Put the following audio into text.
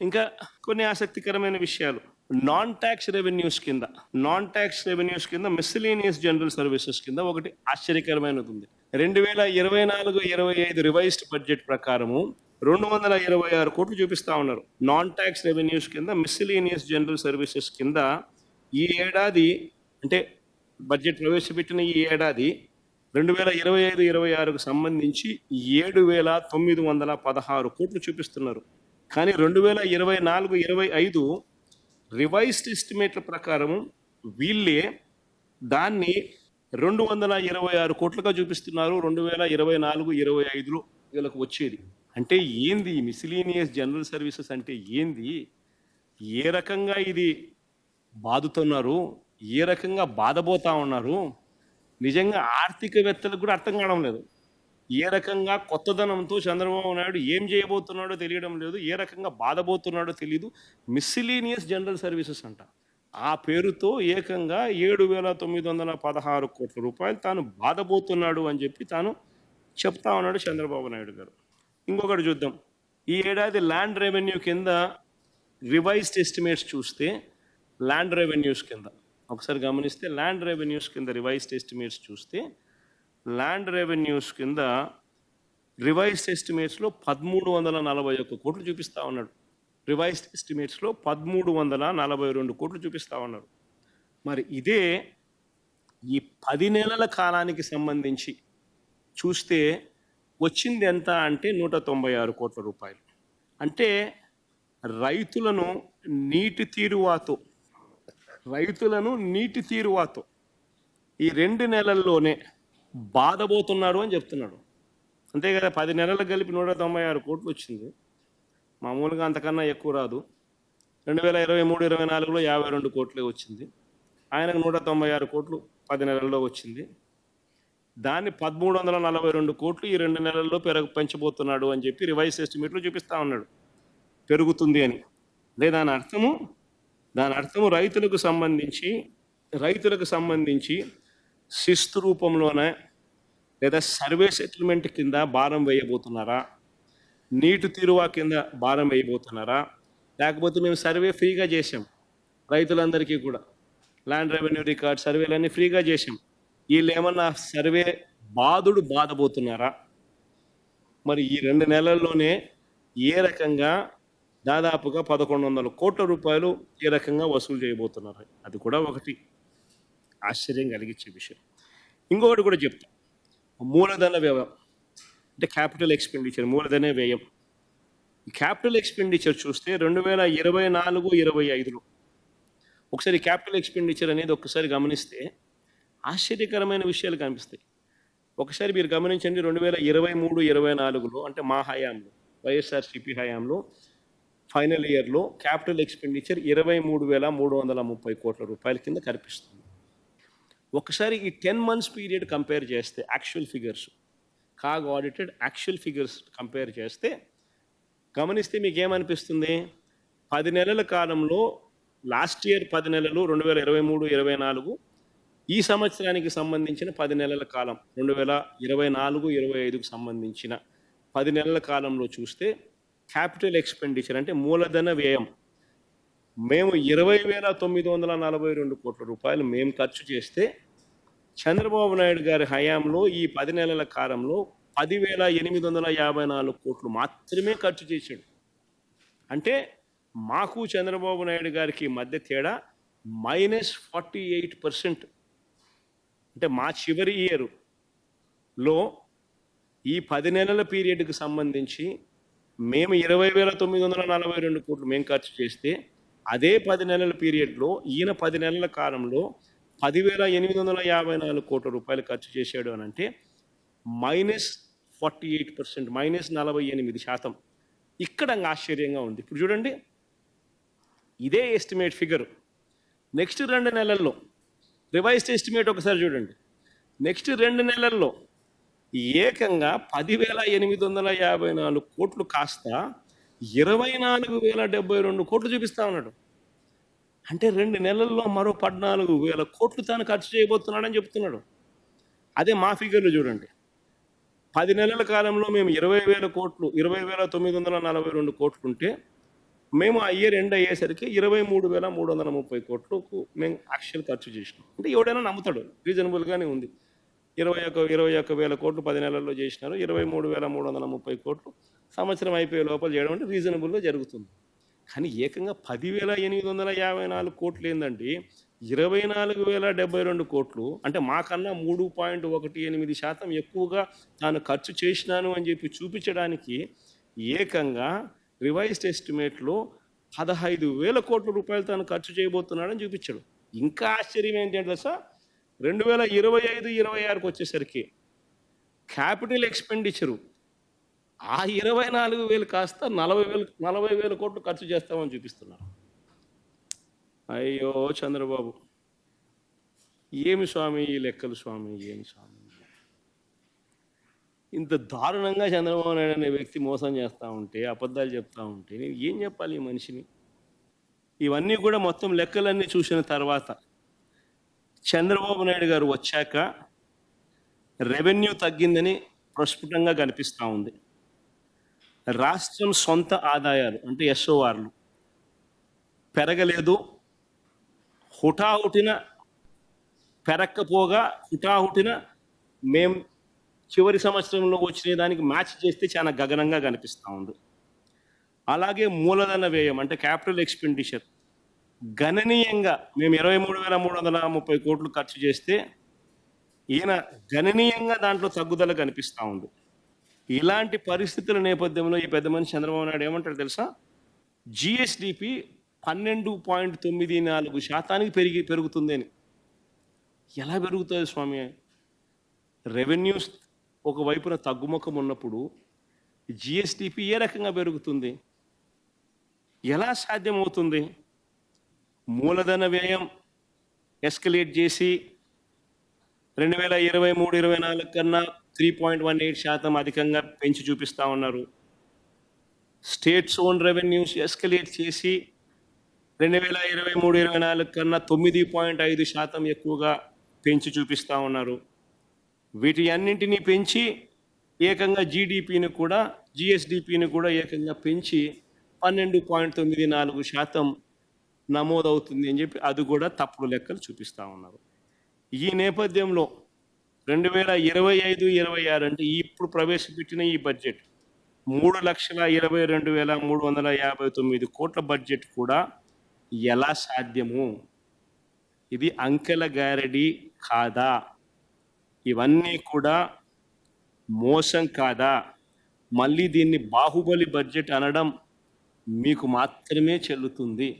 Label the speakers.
Speaker 1: ఇంకా కొన్ని ఆసక్తికరమైన విషయాలు. నాన్ ట్యాక్స్ రెవెన్యూస్ కింద మిస్సెలేనియస్ జనరల్ సర్వీసెస్ కింద ఒకటి ఆశ్చర్యకరమైనది ఉంది. 2024-25 రివైజ్డ్ బడ్జెట్ ప్రకారము 226 కోట్లు చూపిస్తా ఉన్నారు. నాన్ ట్యాక్స్ రెవెన్యూస్ కింద మిస్సెలేనియస్ జనరల్ సర్వీసెస్ కింద ఈ ఏడాది అంటే బడ్జెట్ ప్రవేశపెట్టిన ఈ ఏడాది 2025-26కు సంబంధించి 7,916 కోట్లు చూపిస్తున్నారు. కానీ 2024-25 రివైజ్డ్ ఎస్టిమేట్ల ప్రకారం వీళ్ళే దాన్ని 226 కోట్లుగా చూపిస్తున్నారు 2024-25లో వీళ్ళకు వచ్చేది. అంటే ఏంది మిస్సిలీనియస్ జనరల్ సర్వీసెస్ అంటే ఏంది? ఏ రకంగా ఇది బాదుతున్నారు? ఏ రకంగా బాధపోతా ఉన్నారు? నిజంగా ఆర్థికవేత్తలకు కూడా అర్థం కావడం లేదు. ఏ రకంగా కొత్తదనంతో చంద్రబాబు నాయుడు ఏం చేయబోతున్నాడో తెలియడం లేదు, ఏ రకంగా బాధపోతున్నాడో తెలియదు. మిస్సిలీనియస్ జనరల్ సర్వీసెస్ అంట. ఆ పేరుతో ఏకంగా 7,916 కోట్ల రూపాయలు తాను బాధపోతున్నాడు అని చెప్పి తాను చెప్తా ఉన్నాడు చంద్రబాబు నాయుడు గారు. ఇంకొకటి చూద్దాం. ఈ ఏడాది ల్యాండ్ రెవెన్యూ కింద రివైజ్డ్ ఎస్టిమేట్స్ చూస్తే ల్యాండ్ రెవెన్యూస్ కింద ఒకసారి గమనిస్తే ల్యాండ్ రెవెన్యూస్ కింద రివైజ్డ్ ఎస్టిమేట్స్ చూస్తే ల్యాండ్ రెవెన్యూస్ కింద రివైజ్డ్ ఎస్టిమేట్స్లో 1,341 కోట్లు చూపిస్తూ ఉన్నాడు. రివైజ్డ్ ఎస్టిమేట్స్లో 1,342 కోట్లు చూపిస్తూ ఉన్నారు. మరి ఇదే ఈ 10 నెలల కాలానికి సంబంధించి చూస్తే వచ్చింది ఎంత అంటే 196 కోట్ల రూపాయలు. అంటే రైతులను నీటి తీరువాతో ఈ 2 నెలల్లోనే బాధపోతున్నాడు అని చెప్తున్నాడు. అంతే కదా, 10 నెలలు కలిపి 196 కోట్లు వచ్చింది. మామూలుగా అంతకన్నా ఎక్కువ రాదు. 2023-24లో 52 కోట్లే వచ్చింది. ఆయనకు 196 కోట్లు 10 నెలల్లో వచ్చింది. దాన్ని 1,342 కోట్లు ఈ 2 నెలల్లో పెంచబోతున్నాడు అని చెప్పి రివైజ్ ఎస్టిమేట్లో చూపిస్తూ ఉన్నాడు పెరుగుతుంది అని. దాని అర్థము రైతులకు సంబంధించి శిస్తు రూపంలోనే లేదా సర్వే సెటిల్మెంట్ కింద భారం వేయబోతున్నారా, నీటి తీరువా కింద భారం వేయబోతున్నారా, లేకపోతే మేము సర్వే ఫ్రీగా చేసాం రైతులందరికీ కూడా, ల్యాండ్ రెవెన్యూ రికార్డ్ సర్వేలన్నీ ఫ్రీగా చేసాం, వీళ్ళు ఏమన్నా సర్వే బాధపోతున్నారా? మరి ఈ 2 నెలల్లోనే ఏ రకంగా దాదాపుగా 1,100 కోట్ల రూపాయలు ఏ రకంగా వసూలు చేయబోతున్నారు? అది కూడా ఒకటి ఆశ్చర్యం కలిగించే విషయం. ఇంకొకటి కూడా చెప్తా, మూలధన వ్యయం అంటే క్యాపిటల్ ఎక్స్పెండిచర్, మూలధన వ్యయం. క్యాపిటల్ ఎక్స్పెండిచర్ చూస్తే 2024-25లో ఒకసారి క్యాపిటల్ ఎక్స్పెండిచర్ అనేది ఒకసారి గమనిస్తే ఆశ్చర్యకరమైన విషయాలు కనిపిస్తాయి. ఒకసారి మీరు గమనించండి, 2023-24లో అంటే మా హయాంలో, వైఎస్ఆర్సీపీ హయాంలో ఫైనల్ ఇయర్లో క్యాపిటల్ ఎక్స్పెండిచర్ 23,330 కోట్ల రూపాయల కింద కనిపిస్తుంది. ఒకసారి ఈ 10 months పీరియడ్ కంపేర్ చేస్తే actual figures, CAG audited actual figures compare చేస్తే గమనిస్తే మీకు ఏమనిపిస్తుంది? 10 నెలల కాలంలో లాస్ట్ ఇయర్ 10 నెలలు 2023-24 ఈ సంవత్సరానికి సంబంధించిన 10 నెలల కాలం 2024-25కు సంబంధించిన 10 నెలల కాలంలో చూస్తే క్యాపిటల్ ఎక్స్పెండిచర్ అంటే మూలధన వ్యయం మేము 20,942 కోట్ల రూపాయలు మేము ఖర్చు చేస్తే చంద్రబాబు నాయుడు గారి హయాంలో ఈ 10 నెలల కాలంలో 10,854 కోట్లు మాత్రమే ఖర్చు చేశాడు. అంటే మాకు చంద్రబాబు నాయుడు గారికి మధ్య తేడా -48%. అంటే మా చివరి ఇయర్లో ఈ 10 నెలల పీరియడ్కి సంబంధించి మేము 20,942 కోట్లు మేము ఖర్చు చేస్తే అదే 10 నెలల పీరియడ్లో ఈయన 10 నెలల కాలంలో 10,854 కోట్ల రూపాయలు ఖర్చు చేశాడు అని అంటే -48%, -48%. ఇక్కడ ఆశ్చర్యంగా ఉంది. ఇప్పుడు చూడండి, ఇదే ఎస్టిమేట్ ఫిగర్ నెక్స్ట్ 2 నెలల్లో రివైజ్డ్ ఎస్టిమేట్ ఒకసారి చూడండి. నెక్స్ట్ 2 నెలల్లో ఏకంగా 10,854 కోట్లు కాస్త 24,072 కోట్లు చూపిస్తా ఉన్నాడు. అంటే 2 నెలల్లో మరో 14,000 కోట్లు తాను ఖర్చు చేయబోతున్నాడని చెప్తున్నాడు. అదే మా ఫిగర్లు చూడండి, 10 నెలల కాలంలో మేము 20,000 కోట్లు 20,942 కోట్లు ఉంటే మేము ఆ ఇయర్ ఎండ్ అయ్యేసరికి 23,330 కోట్లకు మేము యాక్చువల్ ఖర్చు చేసినాం. అంటే ఎవడైనా నమ్ముతాడు, రీజనబుల్గానే ఉంది. 21 వేల కోట్లు 10 నెలల్లో చేసినారు. 23,330 కోట్లు సంవత్సరం అయిపోయే లోపల చేయడం అంటే రీజనబుల్గా జరుగుతుంది. కానీ ఏకంగా 10,854 కోట్లు ఏందండి, 24,072 కోట్లు అంటే మాకన్నా 3.18% ఎక్కువగా తాను ఖర్చు చేసినాను అని చెప్పి చూపించడానికి ఏకంగా రివైజ్డ్ ఎస్టిమేట్లో 15,000 కోట్ల రూపాయలు తాను ఖర్చు చేయబోతున్నాడని చూపించాడు. ఇంకా ఆశ్చర్యం ఏంటంటే సార్, 2025-26కి వచ్చేసరికి క్యాపిటల్ ఎక్స్పెండిచరు ఆ 24,000 కాస్త 40,000 కోట్లు ఖర్చు చేస్తామని చూపిస్తున్నారు. అయ్యో చంద్రబాబు, ఏమి స్వామి ఈ లెక్కలు స్వామి, ఏమి స్వామి, ఇంత దారుణంగా చంద్రబాబు నాయుడు అనే వ్యక్తి మోసం చేస్తూ ఉంటే, అబద్ధాలు చెప్తూ ఉంటే నేను ఏం చెప్పాలి ఈ మనిషిని? ఇవన్నీ కూడా మొత్తం లెక్కలన్నీ చూసిన తర్వాత చంద్రబాబు నాయుడు గారు వచ్చాక రెవెన్యూ తగ్గిందని ప్రస్ఫుటంగా కనిపిస్తూ ఉంది. రాష్ట్రం సొంత ఆదాయాలు అంటే ఎస్ఓఆర్లు పెరగలేదు. హుటాహుటిన పెరక్కపోగా హుటాహుటిన మేం చివరి సంవత్సరంలో వచ్చిన దానికి మ్యాచ్ చేస్తే చాలా గగనంగా కనిపిస్తూ ఉంది. అలాగే మూలధన వ్యయం అంటే క్యాపిటల్ ఎక్స్పెండిచర్ గణనీయంగా మేము 23,330 కోట్లు ఖర్చు చేస్తే ఈయన గణనీయంగా దాంట్లో తగ్గుదల కనిపిస్తూ ఉంది. ఇలాంటి పరిస్థితుల నేపథ్యంలో ఈ పెద్ద మనిషి చంద్రబాబు నాయుడు ఏమంటారు తెలుసా? జిఎస్డిపి 12.94% పెరుగుతుంది అని. ఎలా పెరుగుతుంది స్వామి? రెవెన్యూస్ ఒకవైపున తగ్గుముఖం ఉన్నప్పుడు జిఎస్డిపి ఏ రకంగా పెరుగుతుంది? ఎలా సాధ్యమవుతుంది? మూలధన వ్యయం ఎస్కలేట్ చేసి 2023-24 కన్నా 3.18% అధికంగా పెంచి చూపిస్తూ ఉన్నారు. స్టేట్స్ ఓన్ రెవెన్యూస్ ఎస్కలేట్ చేసి 2023-24 కన్నా 9.5% ఎక్కువగా పెంచి చూపిస్తూ ఉన్నారు. వీటి అన్నింటినీ పెంచి ఏకంగా జిఎస్డిపిని కూడా ఏకంగా పెంచి 12.94% నమోదవుతుంది అని చెప్పి అది కూడా తప్పుడు లెక్కలు చూపిస్తూ ఉన్నారు. ఈ నేపథ్యంలో 2025-26 అంటే ఇప్పుడు ప్రవేశపెట్టిన ఈ బడ్జెట్ 3,22,359 కోట్ల బడ్జెట్ కూడా ఎలా సాధ్యము? ఇది అంకెల గారడి కాదా? ఇవన్నీ కూడా మోసం కాదా? మళ్ళీ దీన్ని బాహుబలి బడ్జెట్ అనడం మీకు మాత్రమే చెల్లుతుంది.